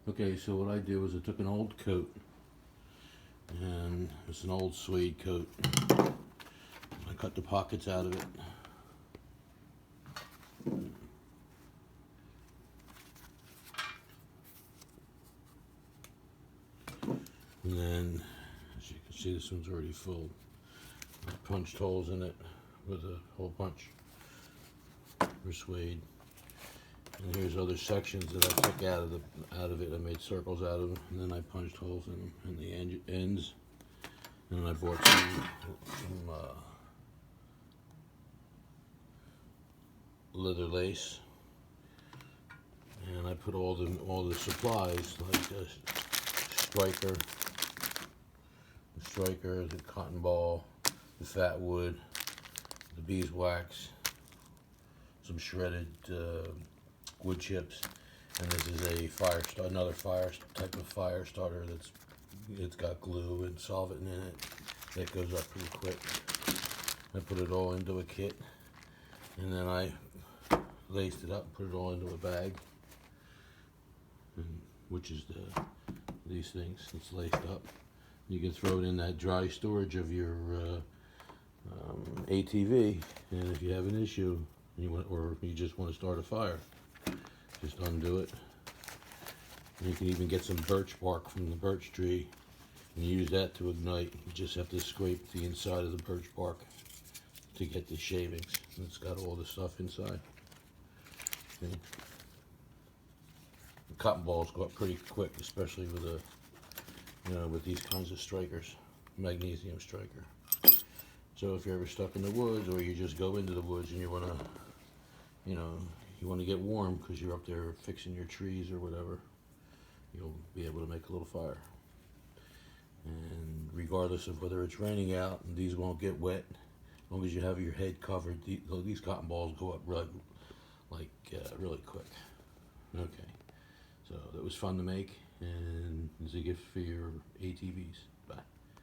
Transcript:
Okay, so what I did was I took an old coat, and it's an old suede coat. I cut the pockets out of it. And then, as you can see, this one's already full. I punched holes in it with a hole punch for suede. And here's other sections that I took out of it. I made circles out of them, and then I punched holes in them in the ends. And then I bought some leather lace, and I put all the supplies like the striker, the cotton ball, the fat wood, the beeswax, some shredded wood chips, and this is another type of fire starter it's got glue and solvent in it that goes up pretty quick. I put it all into a kit, and then I laced it up and put it all into a bag, which is these things. It's laced up. You can throw it in that dry storage of your ATV, and if you have an issue, or you just want to start a fire, just undo it. And you can even get some birch bark from the birch tree and use that to ignite. You just have to scrape the inside of the birch bark to get the shavings. And it's got all the stuff inside. Okay. The cotton balls go up pretty quick, especially with with these kinds of strikers, magnesium striker. So if you're ever stuck in the woods, or you just go into the woods and you want to get warm because you're up there fixing your trees or whatever, you'll be able to make a little fire. And regardless of whether it's raining out, and these won't get wet, as long as you have your head covered, these cotton balls go up really quick. Okay, so that was fun to make, and it's a gift for your ATVs.